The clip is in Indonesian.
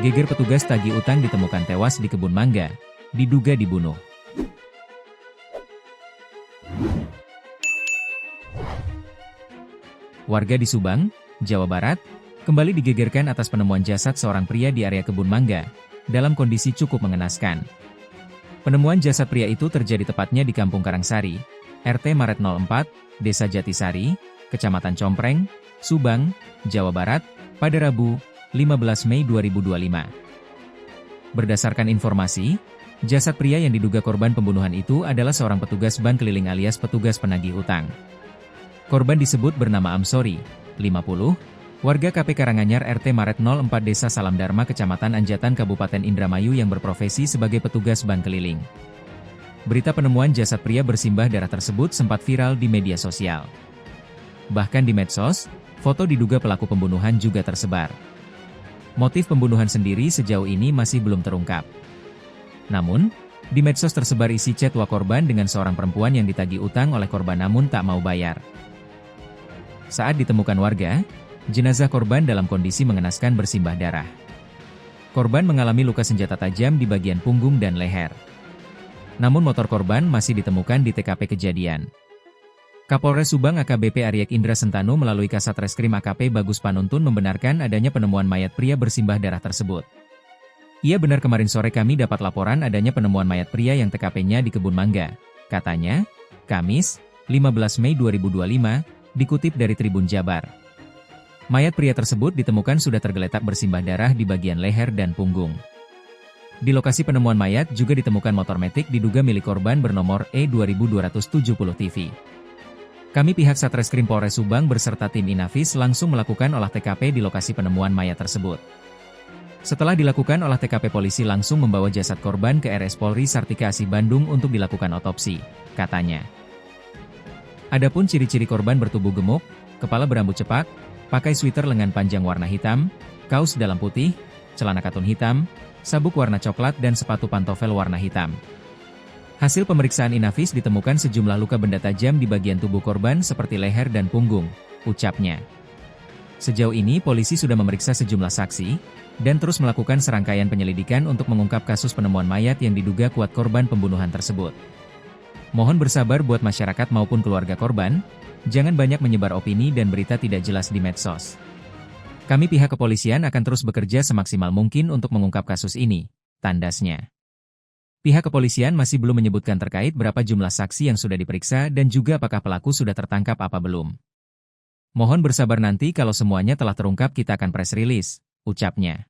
Geger petugas tagih utang ditemukan tewas di kebun mangga, diduga dibunuh. Warga di Subang, Jawa Barat, kembali digegerkan atas penemuan jasad seorang pria di area kebun mangga, dalam kondisi cukup mengenaskan. Penemuan jasad pria itu terjadi tepatnya di Kampung Karangsari, RT Maret 04, Desa Jatisari, Kecamatan Compreng, Subang, Jawa Barat, pada Rabu, 15 Mei 2025. Berdasarkan informasi, jasad pria yang diduga korban pembunuhan itu adalah seorang petugas bank keliling alias petugas penagih utang. Korban disebut bernama Amsori, 50, warga KP Karanganyar RT Maret 04 Desa Salam Dharma Kecamatan Anjatan Kabupaten Indramayu yang berprofesi sebagai petugas bank keliling. Berita penemuan jasad pria bersimbah darah tersebut sempat viral di media sosial. Bahkan di medsos, foto diduga pelaku pembunuhan juga tersebar. Motif pembunuhan sendiri sejauh ini masih belum terungkap. Namun, di medsos tersebar isi chat korban dengan seorang perempuan yang ditagih utang oleh korban namun tak mau bayar. Saat ditemukan warga, jenazah korban dalam kondisi mengenaskan bersimbah darah. Korban mengalami luka senjata tajam di bagian punggung dan leher. Namun motor korban masih ditemukan di TKP kejadian. Kapolres Subang AKBP Aryek Indra Sentanu melalui Kasat Reskrim AKP Bagus Panuntun membenarkan adanya penemuan mayat pria bersimbah darah tersebut. Ia benar kemarin sore kami dapat laporan adanya penemuan mayat pria yang TKP-nya di Kebun Mangga, katanya, Kamis, 15 Mei 2025, dikutip dari Tribun Jabar. Mayat pria tersebut ditemukan sudah tergeletak bersimbah darah di bagian leher dan punggung. Di lokasi penemuan mayat juga ditemukan motor metik diduga milik korban bernomor E2270 TV. Kami pihak Satreskrim Polres Subang beserta tim Inavis langsung melakukan olah TKP di lokasi penemuan mayat tersebut. Setelah dilakukan olah TKP, polisi langsung membawa jasad korban ke RS Polri Sartika Asih Bandung untuk dilakukan otopsi, katanya. Adapun ciri-ciri korban bertubuh gemuk, kepala berambut cepak, pakai sweater lengan panjang warna hitam, kaos dalam putih, celana katun hitam, sabuk warna coklat dan sepatu pantofel warna hitam. Hasil pemeriksaan Inavis ditemukan sejumlah luka benda tajam di bagian tubuh korban seperti leher dan punggung, ucapnya. Sejauh ini polisi sudah memeriksa sejumlah saksi, dan terus melakukan serangkaian penyelidikan untuk mengungkap kasus penemuan mayat yang diduga kuat korban pembunuhan tersebut. Mohon bersabar buat masyarakat maupun keluarga korban, jangan banyak menyebar opini dan berita tidak jelas di medsos. Kami pihak kepolisian akan terus bekerja semaksimal mungkin untuk mengungkap kasus ini, tandasnya. Pihak kepolisian masih belum menyebutkan terkait berapa jumlah saksi yang sudah diperiksa dan juga apakah pelaku sudah tertangkap apa belum. Mohon bersabar, nanti kalau semuanya telah terungkap kita akan press release, ucapnya.